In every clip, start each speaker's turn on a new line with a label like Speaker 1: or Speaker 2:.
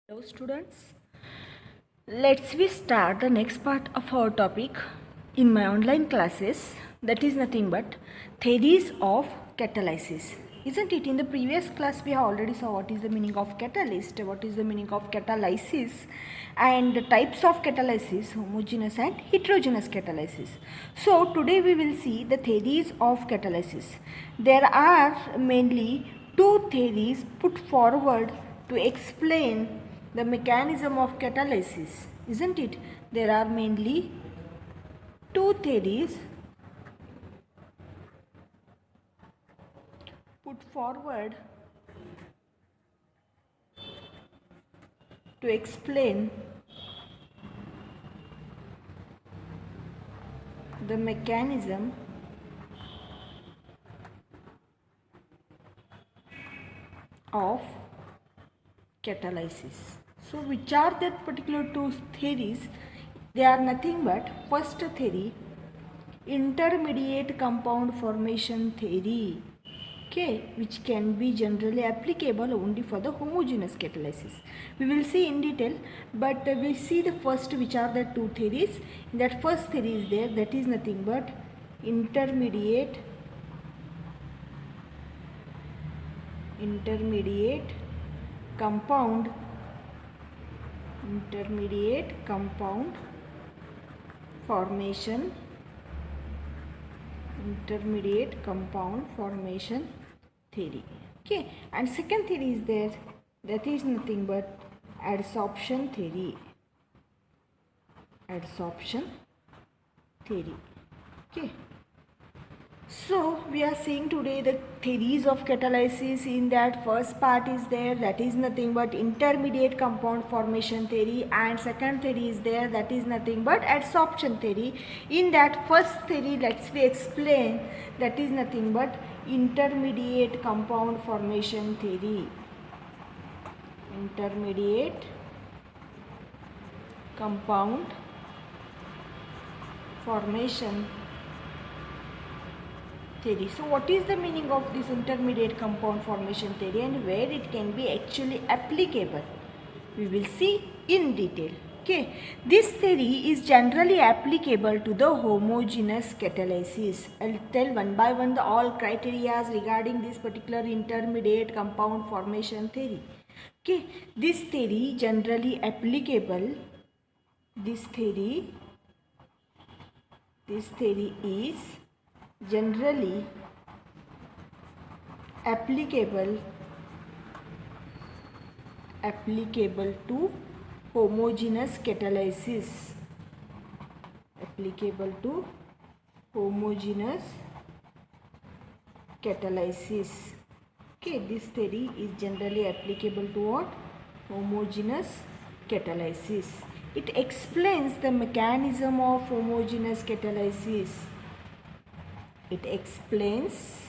Speaker 1: Hello students, let's we start the next part of our topic in my online classes, that is nothing but theories of catalysis. Isn't it? In the previous class we have already saw what is the meaning of catalyst, what is the meaning of catalysis and the types of catalysis, homogeneous and heterogeneous catalysis. So today we will see the theories of catalysis. There are mainly two theories put forward to explain the mechanism of catalysis, isn't it? There are mainly two theories put forward to explain the mechanism of catalysis. So which are that particular two theories? They are nothing but first theory, intermediate compound formation theory, okay, which can be generally applicable only for the homogeneous catalysis. We will see in detail, but we see the first which are the two theories. In that first theory is there, that is nothing but intermediate compound formation theory, okay. And second theory is there, that is nothing but adsorption theory, okay. So we are seeing today the theories of catalysis. In that first part is there, that is nothing but intermediate compound formation theory, and second theory is there, that is nothing but adsorption theory. In that first theory, let's we explain, that is nothing but intermediate compound formation theory. Intermediate compound formation theory. So what is the meaning of this intermediate compound formation theory and where it can be actually applicable? We will see in detail. Okay, this theory is generally applicable to the homogeneous catalysis. I'll tell one by one the all criteria regarding this particular intermediate compound formation theory. Okay, this theory generally applicable. This theory is generally applicable to homogeneous catalysis. Okay, this theory is generally applicable to what? Homogeneous catalysis. It explains the mechanism of homogeneous catalysis. It explains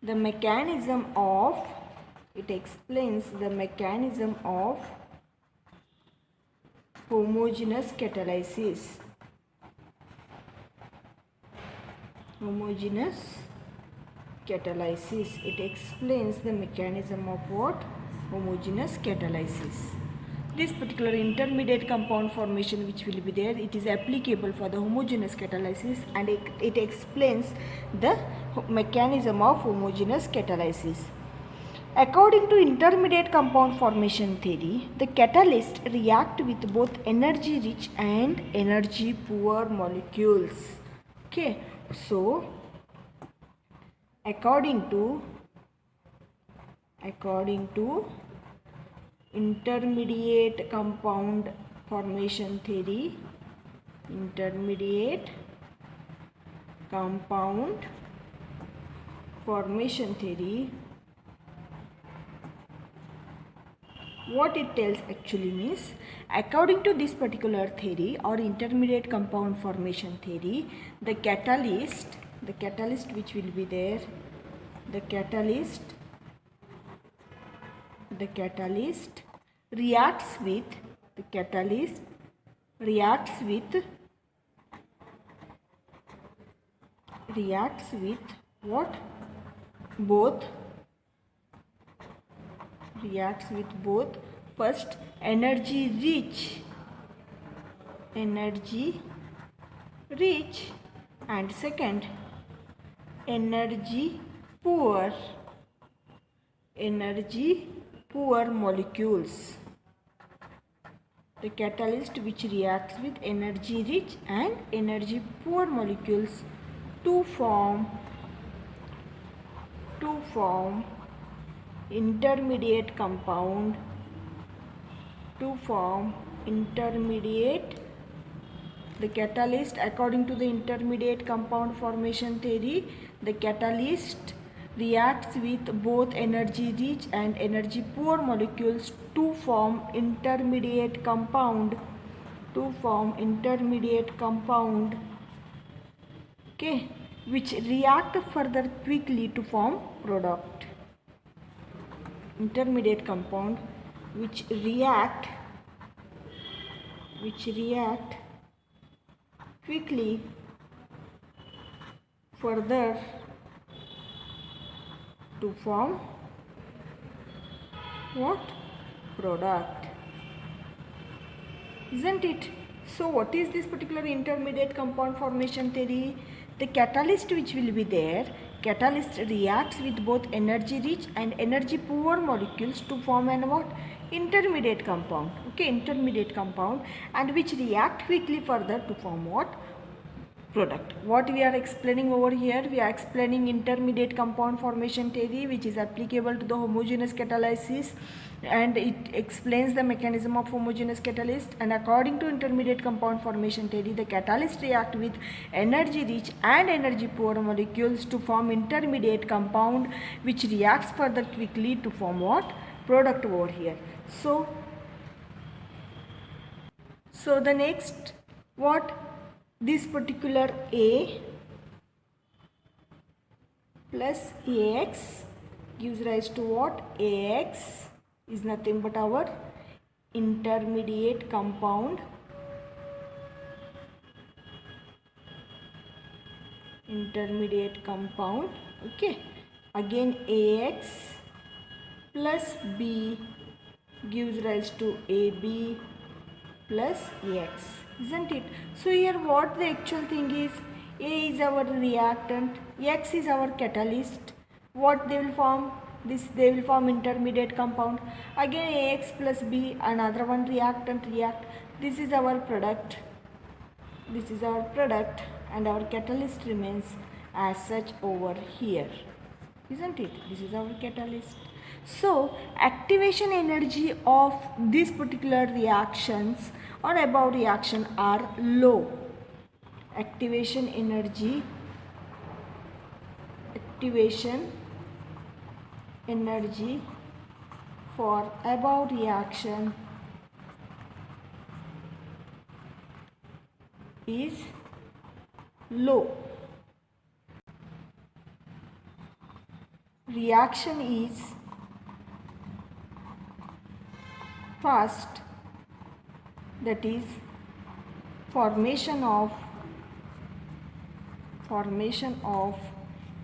Speaker 1: the mechanism of homogeneous catalysis. It explains the mechanism of what? Homogeneous catalysis. This particular intermediate compound formation which will be there, it is applicable for the homogeneous catalysis, and it explains the mechanism of homogeneous catalysis. According to intermediate compound formation theory, the catalyst react with both energy rich and energy poor molecules. Okay, so according to intermediate compound formation theory, what it tells actually means, according to this particular theory or intermediate compound formation theory, the catalyst which will be there, the catalyst reacts with what? Both First, energy rich, and second, energy poor molecules. The catalyst which reacts with energy rich and energy poor molecules to form intermediate compound, the catalyst, according to the intermediate compound formation theory, the catalyst reacts with both energy rich and energy poor molecules to form intermediate compound, okay, which react further quickly to form product. Intermediate compound which react quickly further to form what? Product. Isn't it? So what is this particular intermediate compound formation theory? The catalyst which will be there, catalyst reacts with both energy rich and energy poor molecules to form an what? Intermediate compound. Okay, intermediate compound, and which react quickly further to form what? Product. What we are explaining over here? We are explaining intermediate compound formation theory, which is applicable to the homogeneous catalysis, and it explains the mechanism of homogeneous catalyst. And according to intermediate compound formation theory, the catalyst react with energy rich and energy poor molecules to form intermediate compound, which reacts further quickly to form what? Product over here. So the next, what? This particular A plus AX gives rise to what? AX is nothing but our intermediate compound. Okay. Again, AX plus B gives rise to AB plus AX, isn't it? So here what the actual thing is, A is our reactant, X is our catalyst. What they will form? They will form intermediate compound. Again AX plus B, another one reactant react. This is our product, and our catalyst remains as such over here, isn't it? This is our catalyst. So activation energy of these particular reactions or above reaction are low. Activation energy for above reaction is low. Reaction is fast, that is formation of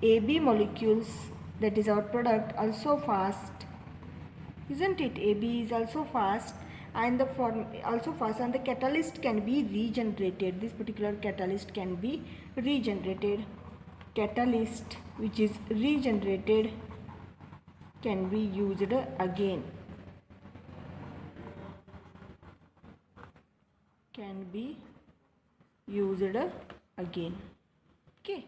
Speaker 1: AB molecules, that is our product, also fast, isn't it? AB is also fast, and the catalyst can be regenerated. This particular catalyst can be regenerated. Catalyst which is regenerated can be used again. Okay,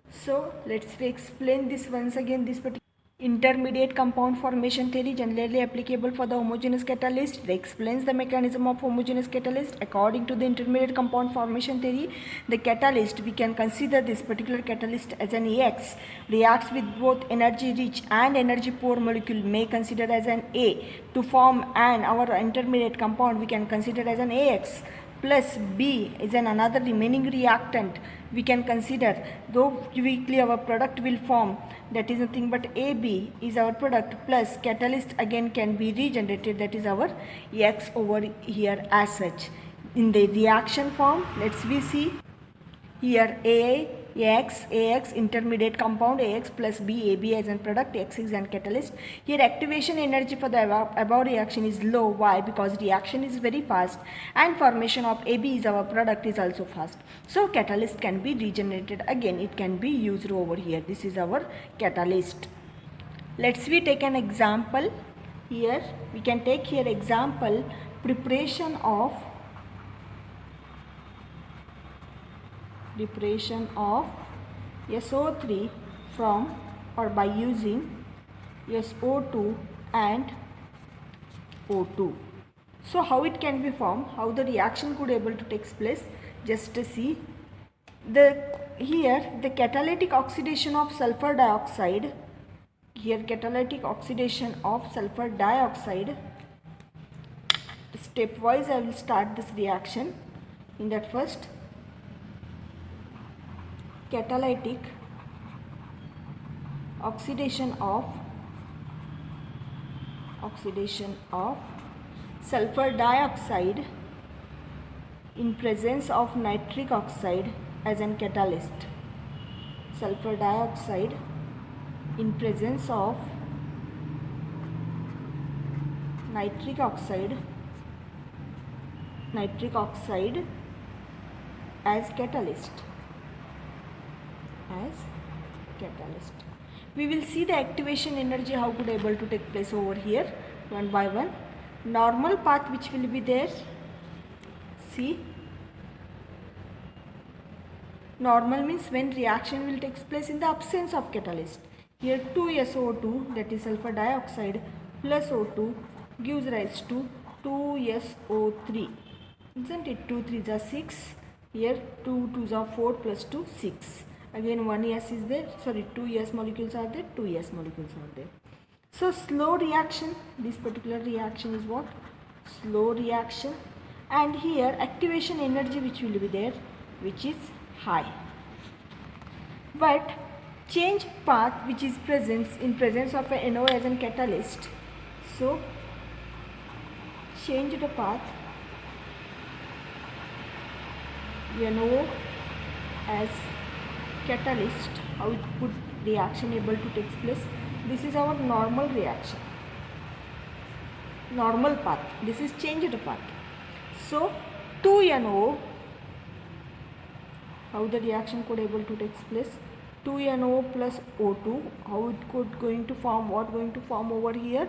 Speaker 1: so let's explain this once again. This particular intermediate compound formation theory, generally applicable for the homogeneous catalyst. It explains the mechanism of homogeneous catalyst. According to the intermediate compound formation theory, the catalyst, we can consider this particular catalyst as an AX, reacts with both energy rich and energy poor molecule, may consider as an A. To form our intermediate compound, we can consider as an AX plus B is another remaining reactant. We can consider, though quickly our product will form, that is nothing but AB is our product, plus catalyst again can be regenerated, that is our X over here as such. In the reaction form, let's we see here A AX intermediate compound, AX plus B, AB as a product, X is an catalyst. Here activation energy for the above reaction is low. Why? Because reaction is very fast and formation of AB is our product is also fast. So catalyst can be regenerated again. It can be used over here. This is our catalyst. Let's we take an example. Here we can take here example preparation of SO3 from or by using SO2 and O2. So how it can be formed, how the reaction could able to take place, just to see. Here the catalytic oxidation of sulfur dioxide, here catalytic oxidation of sulfur dioxide. Stepwise I will start this reaction. In that first, catalytic oxidation of sulfur dioxide in presence of nitric oxide as an catalyst. Sulfur dioxide in presence of nitric oxide as catalyst. We will see the activation energy how could able to take place over here one by one. Normal path which will be there. See, normal means when reaction will take place in the absence of catalyst. Here 2SO2, that is sulfur dioxide, plus O2 gives rise to 2SO3. Isn't it? 2 3s are 6. Here 2 2s are 4 plus 2 6. Again 1 S is there. Sorry, 2 S molecules are there. 2 S molecules are there. So slow reaction. This particular reaction is what? Slow reaction. And here activation energy which will be there, which is high. But change path which is present in presence of a NO as a catalyst. So change the path, NO as catalyst, how it could reaction able to take place. This is our normal reaction, normal path. This is changed path. So 2NO, how the reaction could able to take place, 2NO plus O2, how it could going to form, what going to form over here,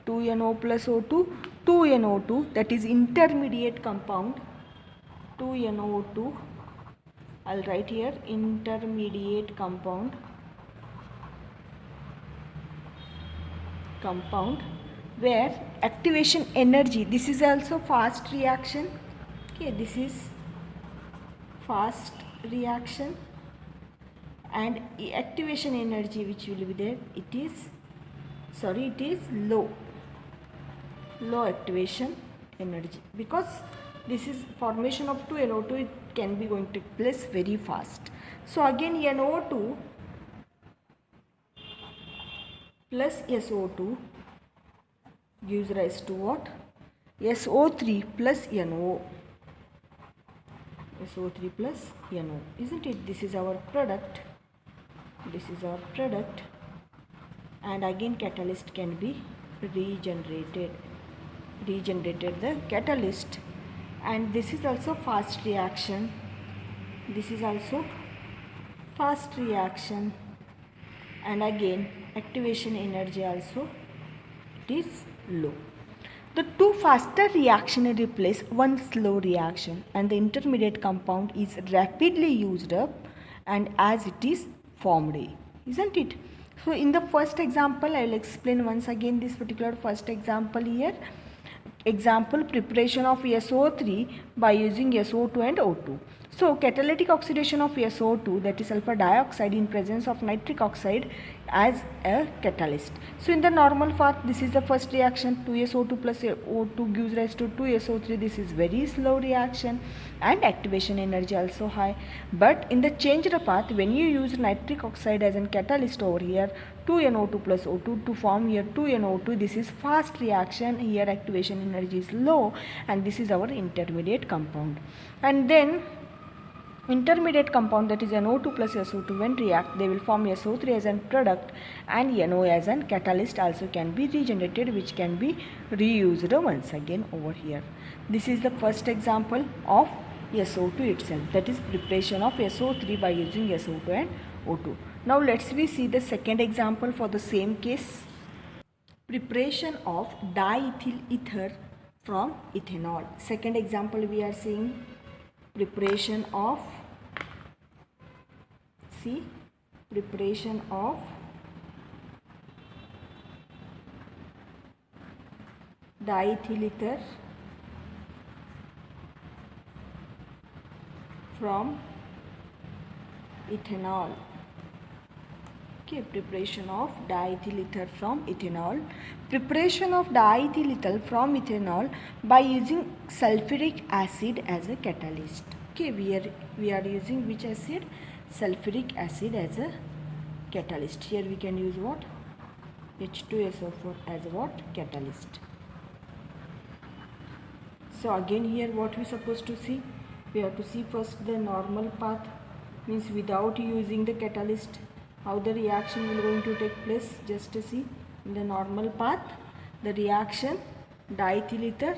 Speaker 1: 2NO plus O2, 2NO2, that is intermediate compound, 2NO2, I'll write here intermediate compound, where activation energy, this is also fast reaction. Okay, this is fast reaction, and activation energy which will be there, it is low activation energy, because this is formation of 2NO2, it can be going to take place very fast. So again NO2 plus SO2 gives rise to what? SO3 plus NO. SO3 plus NO, isn't it? This is our product. And again catalyst can be regenerated the catalyst, and this is also fast reaction. And again activation energy also it is low. The two faster reaction replace one slow reaction, and the intermediate compound is rapidly used up and as it is formed, isn't it? So in the first example, I will explain once again this particular first example here. Example, preparation of SO3 by using SO2 and O2. So catalytic oxidation of SO2, that is sulfur dioxide, in presence of nitric oxide as a catalyst. So in the normal path, this is the first reaction, 2SO2 plus O2 gives rise to 2SO3. This is very slow reaction and activation energy also high. But in the changed path, when you use nitric oxide as a catalyst over here, 2NO2 plus O2 to form here 2NO2, this is fast reaction. Here activation energy is low, and this is our intermediate compound. And then intermediate compound, that is NO2 plus SO2, when react they will form SO3 as a product, and NO as a catalyst also can be regenerated, which can be reused once again over here. This is the first example of SO2 itself, that is preparation of SO3 by using SO2 and O2. Now let's see the second example for the same case. Preparation of diethyl ether from ethanol. Second example we are seeing preparation of diethyl ether from ethanol. Okay, preparation of diethyl ether from ethanol. Preparation of diethyl ether from ethanol by using sulfuric acid as a catalyst. Okay, we are using which acid? Sulfuric acid as a catalyst. Here we can use what? H2SO4 as a what? Catalyst. So again here what we supposed to see? We have to see first the normal path, means without using the catalyst, how the reaction will going to take place. Just to see in the normal path, the reaction diethyl ether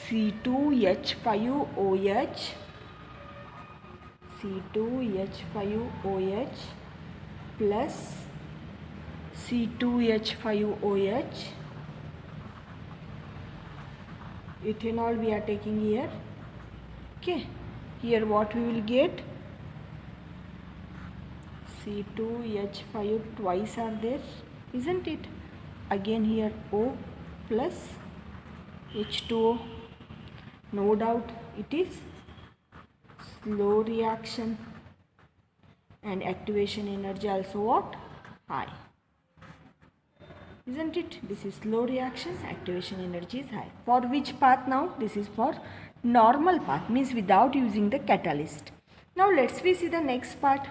Speaker 1: C2H5OH plus C2H5OH, ethanol we are taking here. Okay, here what we will get? C2H5 twice are there, isn't it? Again here O plus H2O. No doubt it is slow reaction, and activation energy also what? High, isn't it? This is slow reaction, activation energy is high. For which path now? This is for normal path, means without using the catalyst. Now let's see the next part,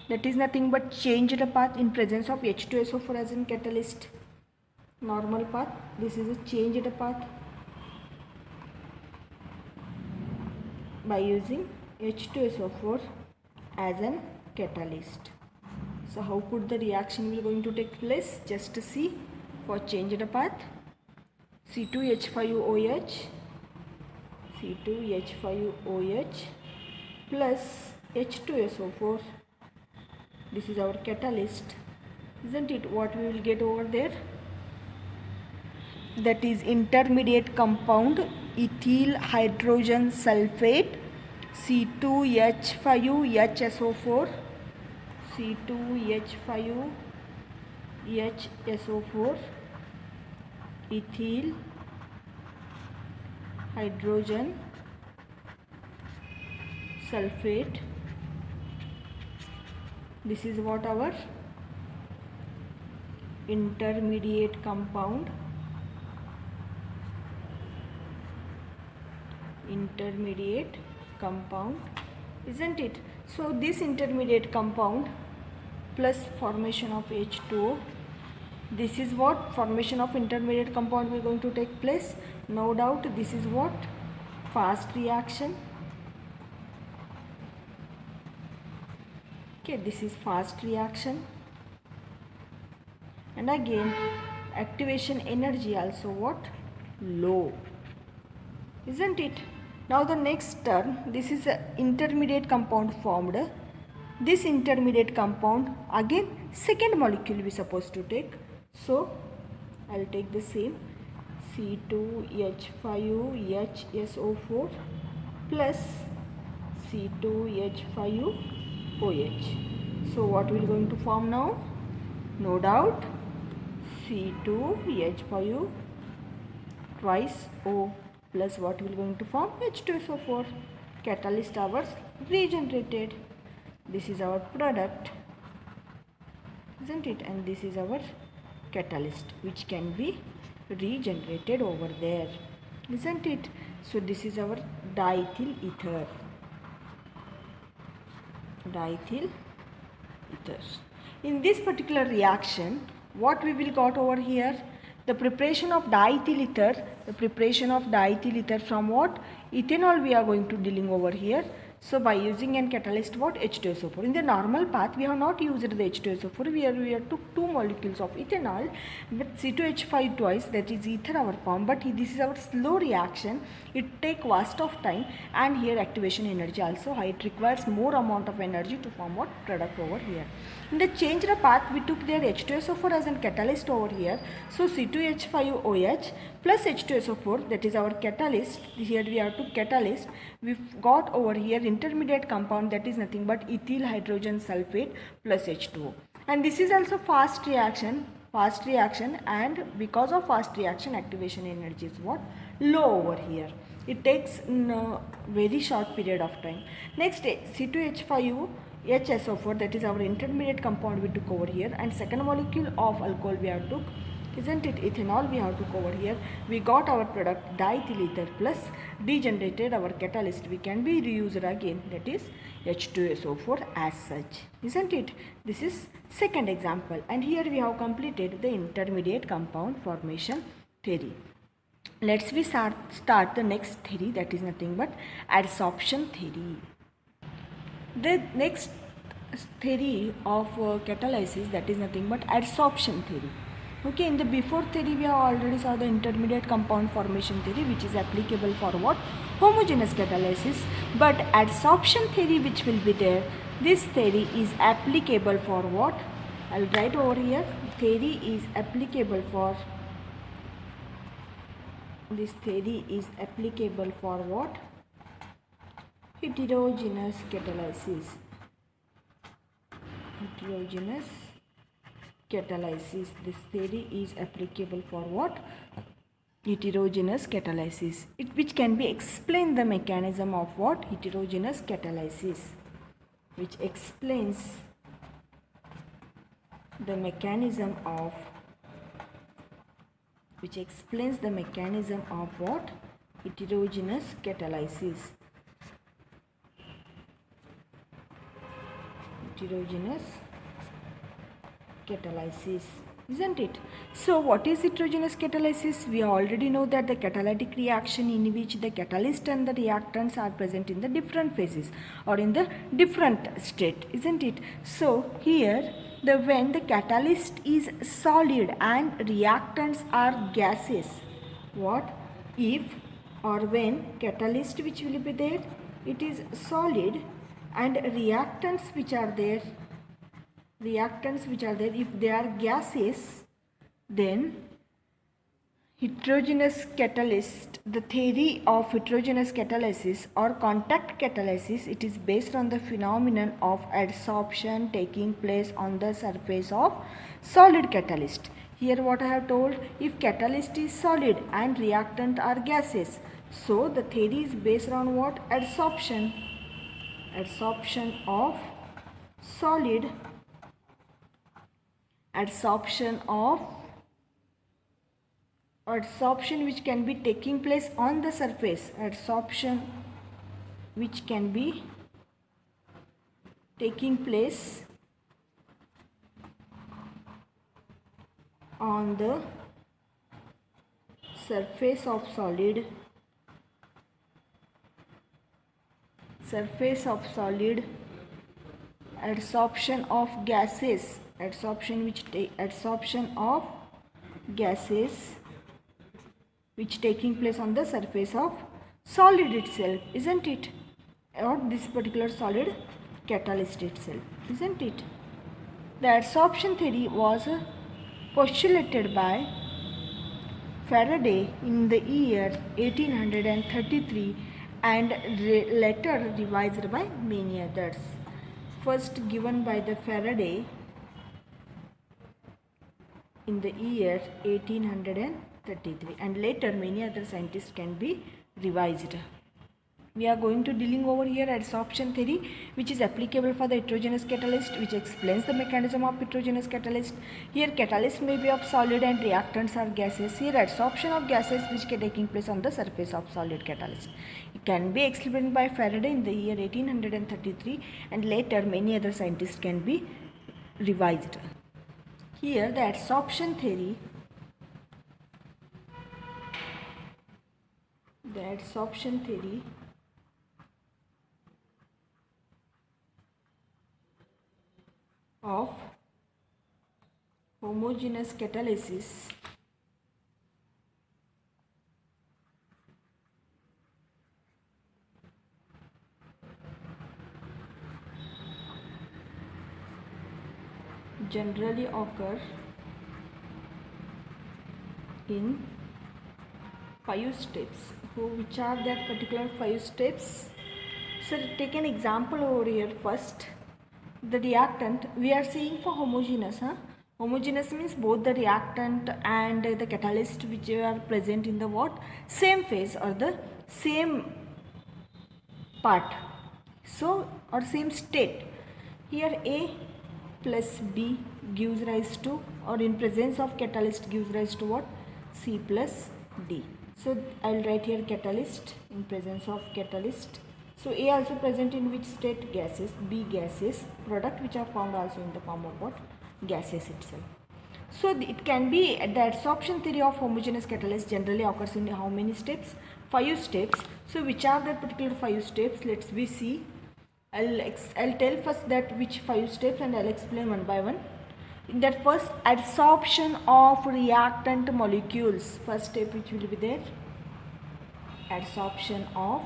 Speaker 1: that is nothing but change the path in presence of H2SO4 as a catalyst. Normal path, this is a change the path by using H2SO4 as a catalyst. So how could the reaction will going to take place? Just to see, for change the path, C2H5OH plus H2SO4, this is our catalyst, isn't it? What we will get over there? That is intermediate compound ethyl hydrogen sulfate C2H5HSO4 ethyl hydrogen sulfate. This is what our intermediate compound, isn't it? So this intermediate compound plus formation of H2O, this is what? Formation of intermediate compound will going to take place. No doubt this is what? Fast reaction. Okay, this is fast reaction, and again activation energy also what? Low, isn't it? Now the next term, this is an intermediate compound formed. This intermediate compound, again second molecule we supposed to take. So I will take the same C2H5HSO4 plus C2H5OH. So what will going to form now? No doubt C2H5 twice O plus what will going to form? H2SO4. Catalyst ours regenerated. This is our product, isn't it? And this is our catalyst, which can be regenerated over there, isn't it? So this is our diethyl ether. In this particular reaction, what we will got over here? The preparation of diethyl ether from what? Ethanol we are going to dealing over here. So by using an catalyst, what? H2SO4. In the normal path, we have not used the H2SO4. We have took two molecules of ethanol with C2H5 twice, that is ether our form. But this is our slow reaction. It take vast of time, and here activation energy also high. It requires more amount of energy to form what product over here. In the changed path, we took their H2SO4 as a catalyst over here. So C2H5OH plus H2SO4, that is our catalyst. Here we have to catalyst. We've got over here intermediate compound, that is nothing but ethyl hydrogen sulfate plus H2O. And this is also fast reaction, and because of fast reaction, activation energy is what? Low over here. It takes very short period of time. Next, C2H5 HSO4, that is our intermediate compound we took over here, and second molecule of alcohol we have took, isn't it? Ethanol we have took over here. We got our product diethyl ether plus degenerated our catalyst. We can be reused again, that is H2SO4 as such, isn't it? This is second example, and here we have completed the intermediate compound formation theory. Let's we start the next theory, that is nothing but adsorption theory. The next theory of catalysis, that is nothing but adsorption theory. Okay, in the before theory we have already saw the intermediate compound formation theory, which is applicable for what? Homogeneous catalysis. But adsorption theory which will be there, this theory is applicable for what? I will write over here. Theory is applicable for, this theory is applicable for what? Heterogeneous catalysis. Heterogeneous catalysis. This theory is applicable for what? Heterogeneous catalysis. Which can be explain the mechanism of what? Heterogeneous catalysis. Which explains the mechanism of what? Heterogeneous catalysis. Heterogeneous catalysis, isn't it? So what is heterogeneous catalysis? We already know that the catalytic reaction in which the catalyst and the reactants are present in the different phases or in the different state, isn't it? So here when the catalyst is solid and reactants are gases, what? If or when catalyst which will be there, it is solid, and reactants which are there, if they are gases, then heterogeneous catalyst, the theory of heterogeneous catalysis or contact catalysis, it is based on the phenomenon of adsorption taking place on the surface of solid catalyst. Here what I have told, if catalyst is solid and reactant are gases, so the theory is based on what? Adsorption of solid, adsorption which can be taking place on the surface, adsorption which can be taking place on the surface of solid, adsorption of gases, adsorption of gases which taking place on the surface of solid itself, isn't it? Or this particular solid catalyst itself, isn't it? The adsorption theory was postulated by Faraday in the year 1833 and later revised by many others. First given by the Faraday in the year 1833 and later many other scientists can be revised. We are going to dealing over here adsorption theory, which is applicable for the heterogeneous catalyst, which explains the mechanism of heterogeneous catalyst. Here catalyst may be of solid and reactants are gases. Here adsorption of gases which are taking place on the surface of solid catalyst. It can be explained by Faraday in the year 1833 and later many other scientists can be revised. Here the adsorption theory, homogeneous catalysis generally occur in 5 steps. So which are that particular 5 steps? So take an example over here first. The reactant we are seeing for homogeneous. Homogeneous means both the reactant and the catalyst which are present in the what? Same phase or the same part. So or same state. Here A plus B gives rise to, or in presence of catalyst gives rise to what? C plus D. So I will write here catalyst in presence of catalyst. So A also present in which state? Gases. B gases. Product which are found also in the form of what? Gases itself. So it can be the adsorption theory of homogeneous catalyst generally occurs in how many steps? 5 steps. So which are the particular 5 steps? Let's we see. I'll tell first that which 5 steps and I'll explain one by one. In that first, adsorption of reactant molecules. First step which will be there. Adsorption of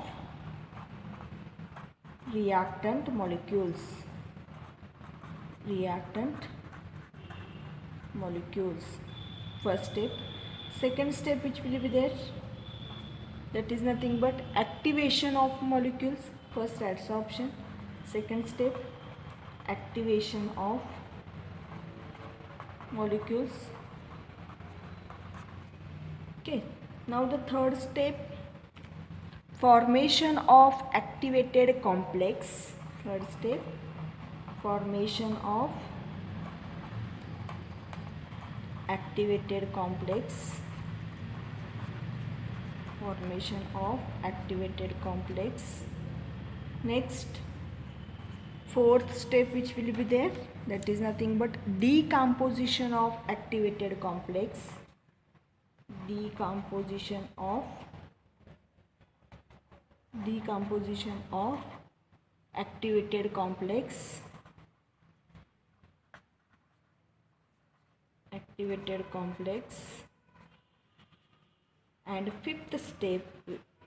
Speaker 1: reactant molecules. Reactant molecules. First step. Second step which will be there. That is nothing but activation of molecules. First adsorption. Second step, activation of molecules. Okay. Now the third step, formation of activated complex. Third step, formation of activated complex. Formation of activated complex. Next, fourth step which will be there, that is nothing but decomposition of activated complex. Decomposition of activated complex. And fifth step,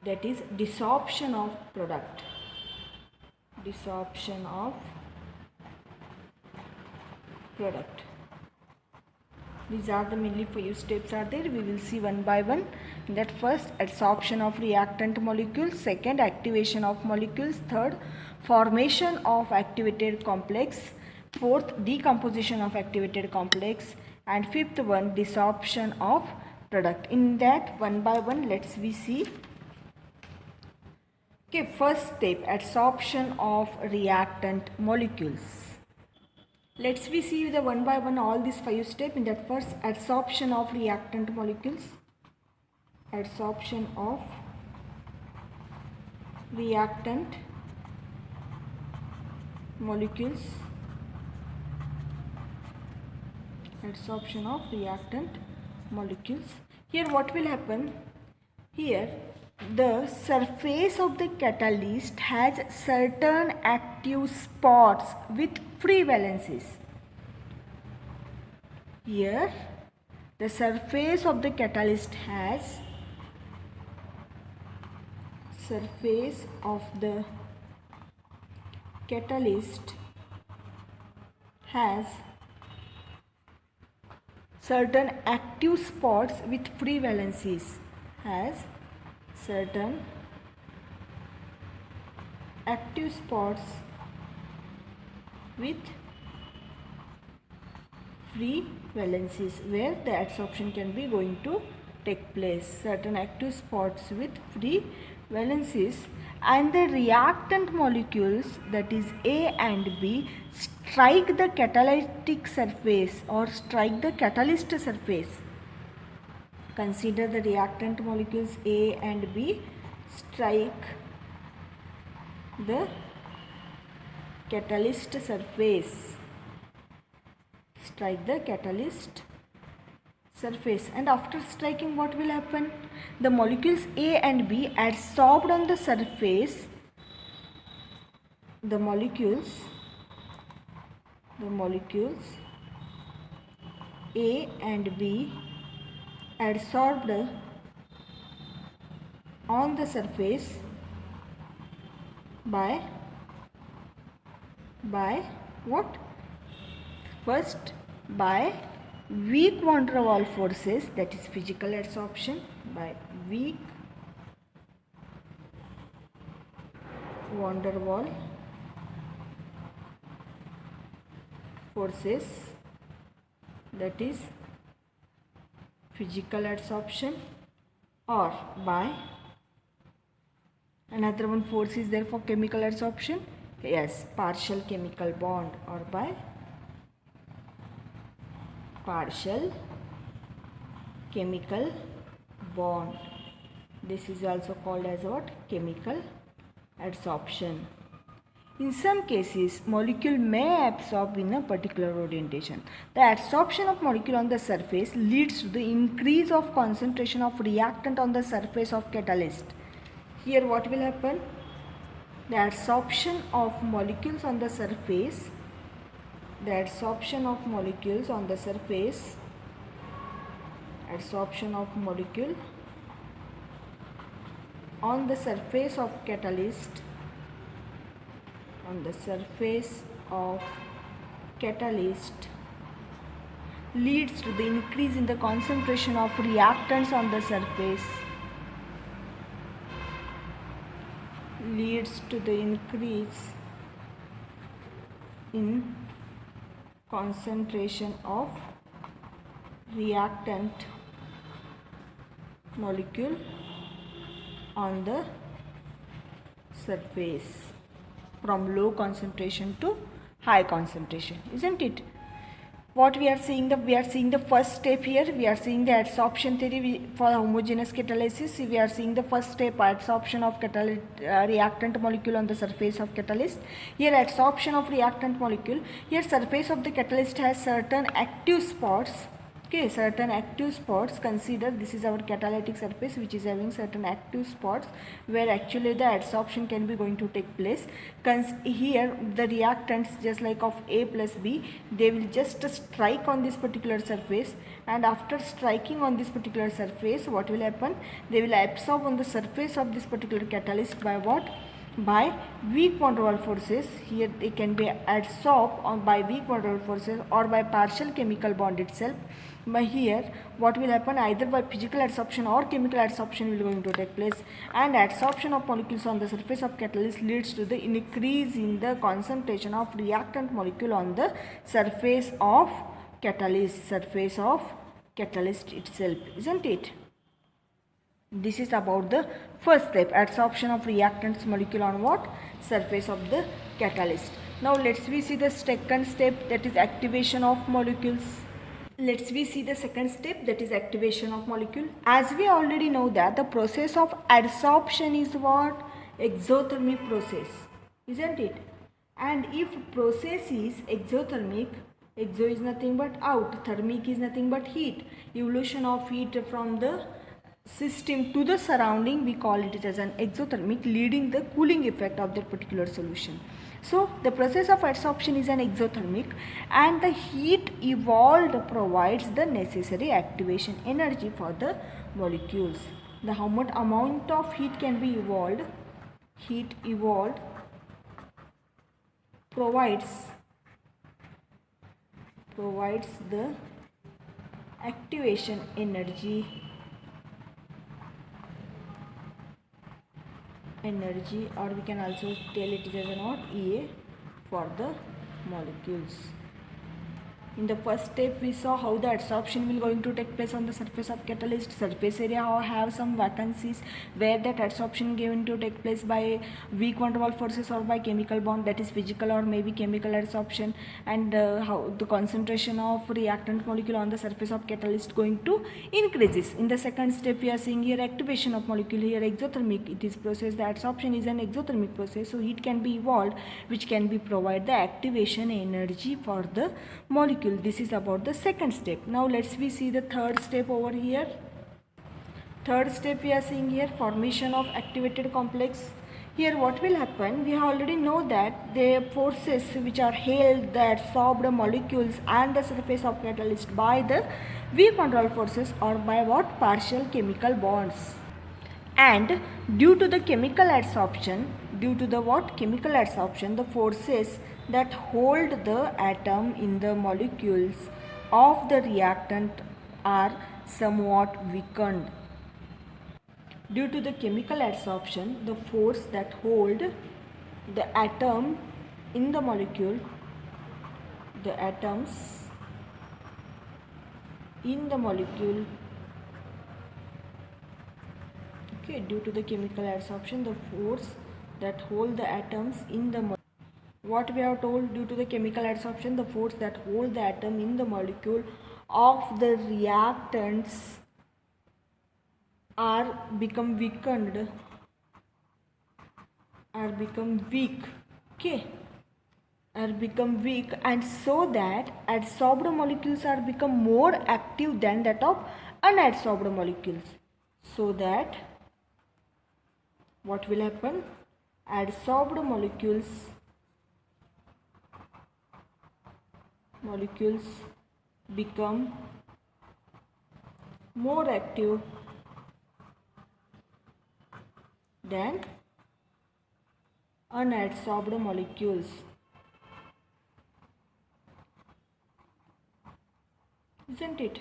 Speaker 1: that is desorption of product. Desorption of product. These are the mainly 5 steps are there. We will see one by one. That first, adsorption of reactant molecules. Second, activation of molecules. Third, formation of activated complex. Fourth, decomposition of activated complex. And fifth one, desorption of product. In that, one by one, let's we see. Okay, first step, adsorption of reactant molecules. Let's we see the one by one all these 5 steps. In that first, adsorption of reactant molecules. Adsorption of reactant molecules. Adsorption of reactant molecules. Here what will happen? Here the surface of the catalyst has certain active spots with free valencies. Here the surface of the catalyst has certain active spots with free valencies. Has certain active spots with free valencies where the adsorption can be going to take place. Certain active spots with free valencies, and the reactant molecules, that is A and B, strike the catalytic surface or strike the catalyst surface. Consider the reactant molecules A and B strike the catalyst surface. Strike the catalyst surface, and after striking what will happen? The molecules A and B adsorbed on the surface. The molecules A and B adsorbed on the surface by what? First, by weak van der Waals forces, that is physical adsorption, by weak van der Waals forces, that is physical adsorption, or by another one force is there for chemical adsorption, yes, partial chemical bond, or by partial chemical bond. This is also called as what? Chemical adsorption. In some cases, molecule may absorb in a particular orientation. The adsorption of molecule on the surface leads to the increase of concentration of reactant on the surface of catalyst. Here what will happen? The adsorption of molecules on the surface, adsorption of molecule on the surface of catalyst, leads to the increase in the concentration of reactants on the surface, leads to the increase in concentration of reactant molecule on the surface from low concentration to high concentration, isn't it? What we are seeing, the first step here. We are seeing the adsorption theory for homogeneous catalysis. We are seeing the first step, adsorption of reactant molecule on the surface of catalyst. Here adsorption of reactant molecule. Here surface of the catalyst has certain active spots. Okay, certain active spots. Consider this is our catalytic surface which is having certain active spots where actually the adsorption can be going to take place. Here the reactants, just like of A plus B, they will just strike on this particular surface, and after striking on this particular surface, what will happen? They will absorb on the surface of this particular catalyst by what? By weak van der Waals forces. Here they can be adsorbed on by weak van der Waals forces or by partial chemical bond itself. But here what will happen? Either by physical adsorption or chemical adsorption will going to take place, and adsorption of molecules on the surface of catalyst leads to the increase in the concentration of reactant molecule on the surface of catalyst itself, isn't it? This is about the first step, adsorption of reactants molecule on what? Surface of the catalyst. Now let's see the second step, that is activation of molecules. Let's see the second step, that is activation of molecule. As we already know that the process of adsorption is what? Exothermic process, isn't it? And if process is exothermic, exo is nothing but out, thermic is nothing but heat, evolution of heat from the system to the surrounding, we call it as an exothermic, leading the cooling effect of that particular solution. So the process of adsorption is an exothermic, and the heat evolved provides the necessary activation energy for the molecules. The how much amount of heat can be evolved? Heat evolved provides the activation energy or we can also tell it as not EA for the molecules. In the first step we saw how the adsorption will going to take place on the surface of catalyst. Surface area have some vacancies where that adsorption going to take place by weak van der Waals forces or by chemical bond, that is physical or maybe chemical adsorption, and how the concentration of reactant molecule on the surface of catalyst going to increases. In the second step we are seeing here activation of molecule. Here exothermic it is process, the adsorption is an exothermic process, so heat can be evolved which can be provide the activation energy for the molecule. This is about the second step. Now let's see the third step over here. Third step we are seeing here formation of activated complex. Here what will happen, we already know that the forces which are held the adsorbed molecules and the surface of catalyst by the weak control forces or by what? Partial chemical bonds. And due to the chemical adsorption, due to the what? Chemical adsorption, the forces that hold the atom in the molecules of the reactant are somewhat weakened. Due to the chemical adsorption, the force that hold the atom in the molecule, the atoms in the molecule, okay, due to the chemical adsorption, the force that hold the atoms in the what we have told, due to the chemical adsorption, the force that hold the atom in the molecule of the reactants are become weakened, are become weak, okay, are become weak, and so that adsorbed molecules are become more active than that of unadsorbed molecules. So that what will happen, adsorbed molecules become more active than unadsorbed molecules. Isn't it?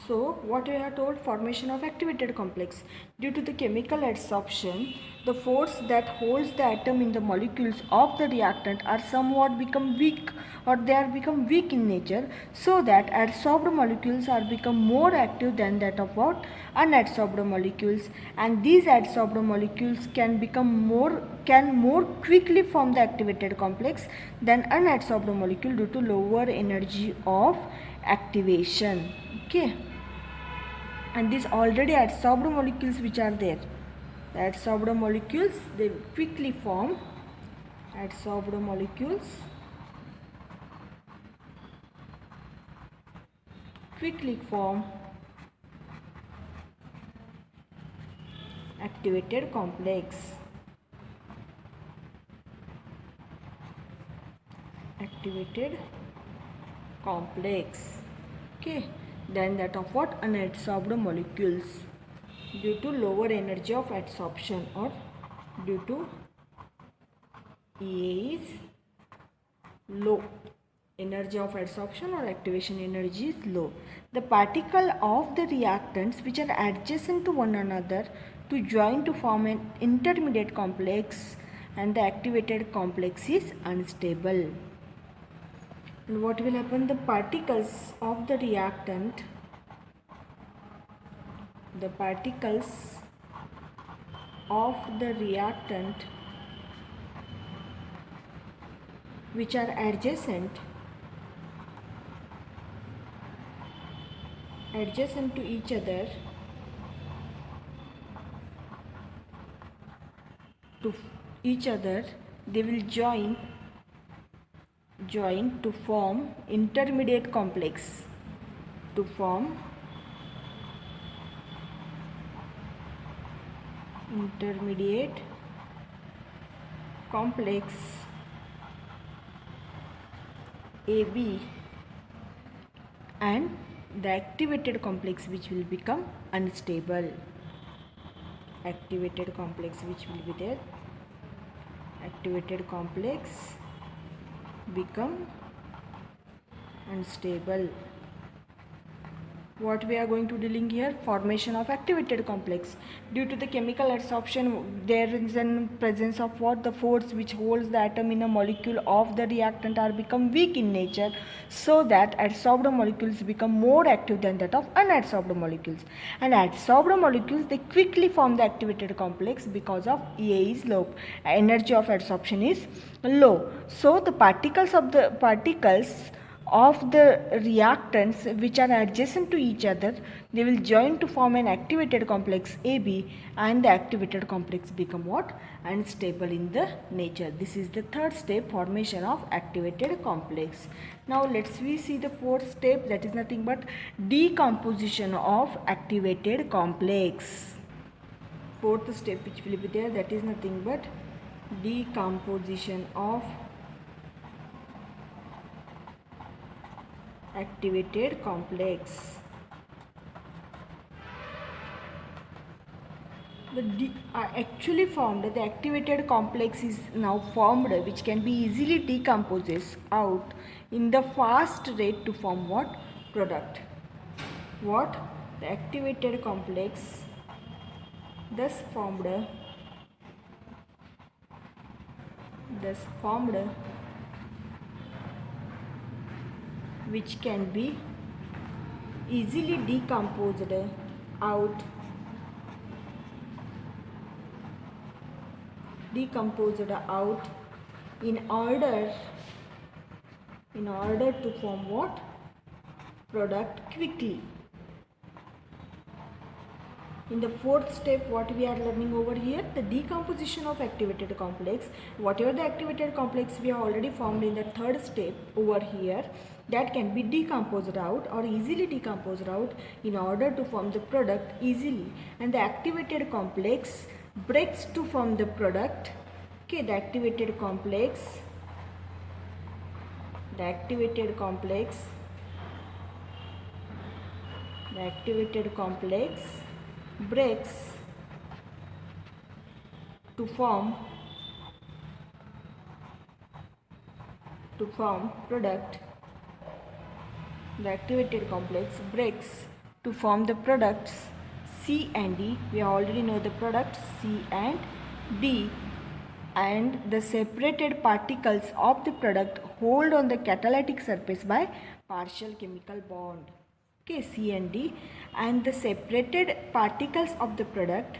Speaker 1: So what we are told, formation of activated complex. Due to the chemical adsorption, the force that holds the atom in the molecules of the reactant are somewhat become weak, or they are become weak in nature, so that adsorbed molecules are become more active than that of what? Unadsorbed molecules, and these adsorbed molecules can more quickly form the activated complex than unadsorbed molecule due to lower energy of activation. Okay, and these already adsorbed molecules which are there, the adsorbed molecules, they quickly form, adsorbed molecules quickly form activated complex, activated complex, okay, than that of what? Unadsorbed molecules due to lower energy of adsorption, or due to EA is low, energy of adsorption or activation energy is low. The particle of the reactants which are adjacent to one another to join to form an intermediate complex, and the activated complex is unstable. And what will happen, the particles of the reactant, the particles of the reactant which are adjacent to each other they will join to form intermediate complex, to form intermediate complex AB, and the activated complex which will become unstable, activated complex which will be there, activated complex become unstable. What we are going to dealing here, formation of activated complex. Due to the chemical adsorption, there is a presence of what? The force which holds the atom in a molecule of the reactant are become weak in nature, so that adsorbed molecules become more active than that of unadsorbed molecules, and adsorbed molecules, they quickly form the activated complex because of EA is low, energy of adsorption is low. So the particles of the reactants which are adjacent to each other, they will join to form an activated complex AB, and the activated complex become what? Unstable in the nature. This is the third step, formation of activated complex. Now let's see the fourth step, that is nothing but decomposition of activated complex. Fourth step which will be there, that is nothing but decomposition of activated complex. Actually formed, the activated complex is now formed, which can be easily decomposes out in the fast rate to form what? Product. What? The activated complex thus formed which can be easily decomposed out in order to form what? Product quickly. In the fourth step, what we are learning over here, the decomposition of activated complex. Whatever the activated complex we have already formed in the third step over here, that can be decomposed out or easily decomposed out in order to form the product easily. And the activated complex breaks to form the product. Okay, the activated complex breaks to form product. The activated complex breaks to form the products C and D. We already know the products C and D, and the separated particles of the product hold on the catalytic surface by partial chemical bond. Okay, C and D, and the separated particles of the product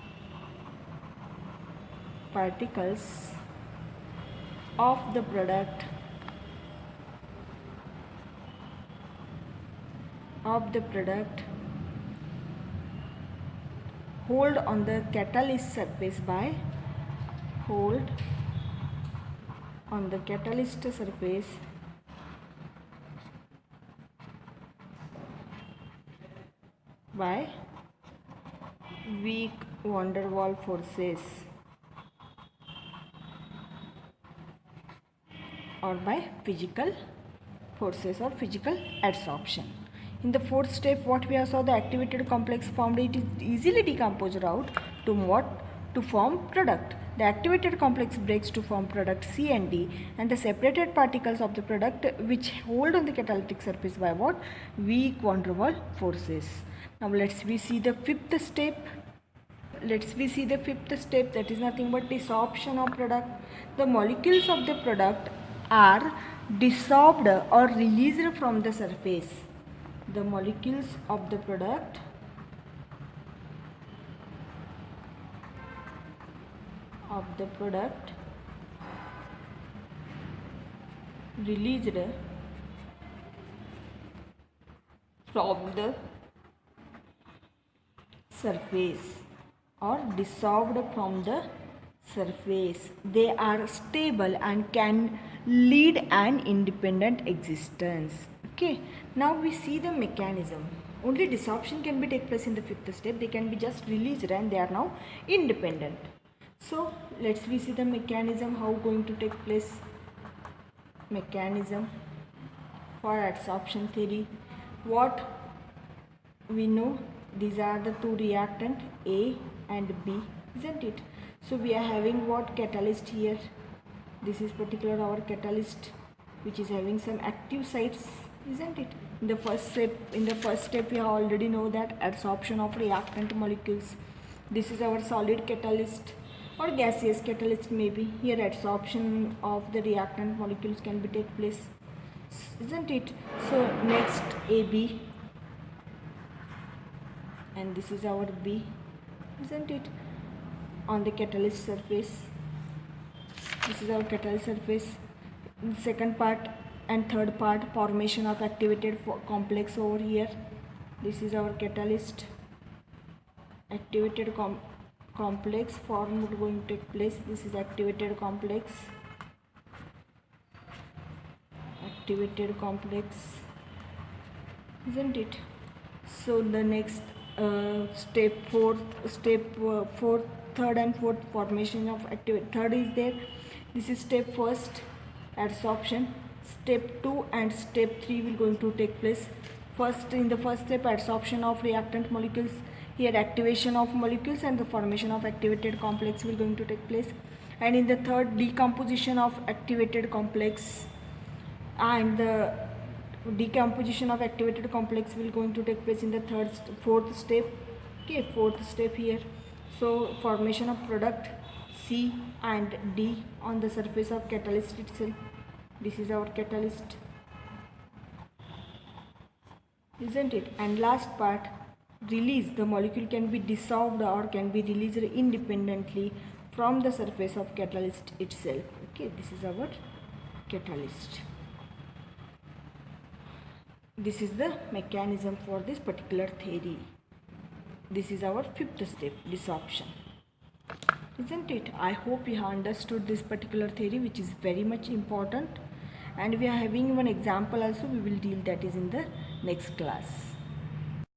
Speaker 1: hold on the catalyst surface by weak van der Waals forces or by physical forces or physical adsorption. In the fourth step, what we have saw, the activated complex formed, it is easily decomposed out to what? To form product. The activated complex breaks to form product C and D, and the separated particles of the product which hold on the catalytic surface by what? Weak van der Waals forces. Now let's see the fifth step. That is nothing but desorption of product. The molecules of the product are dissolved or released from the surface. The molecules of the product released from the surface or dissolved from the surface. They are stable and can lead an independent existence. Okay, now we see the mechanism. Only desorption can be take place in the fifth step. They can be just released and they are now independent. So let's see the mechanism, how going to take place. Mechanism for adsorption theory. What we know, these are the two reactant A and B, isn't it? So we are having what? Catalyst here. This is particular our catalyst which is having some active sites, isn't it? In the first step we already know that adsorption of reactant molecules. This is our solid catalyst or gaseous catalyst maybe. Here adsorption of the reactant molecules can be take place, isn't it? So next AB, and this is our B, isn't it? On the catalyst surface, this is our catalyst surface. In second part and third part, formation of activated complex over here. This is our catalyst. Activated complex formed going to take place. This is activated complex. Isn't it? So the next fourth, third and fourth formation of activity. Third is there. This is step first, adsorption. Step 2 and step 3 will going to take place. In the first step, adsorption of reactant molecules. Here activation of molecules and the formation of activated complex will going to take place. And in the third, decomposition of activated complex, and the decomposition of activated complex will going to take place in the fourth step. Okay, fourth step here. So formation of product C and D on the surface of catalyst itself. This is our catalyst, isn't it? And last part, release. The molecule can be dissolved or can be released independently from the surface of catalyst itself. Okay, this is our catalyst. This is the mechanism for this particular theory. This is our fifth step, desorption, isn't it? I hope you have understood this particular theory, which is very much important, and we are having one example also. We will deal that is in the next class.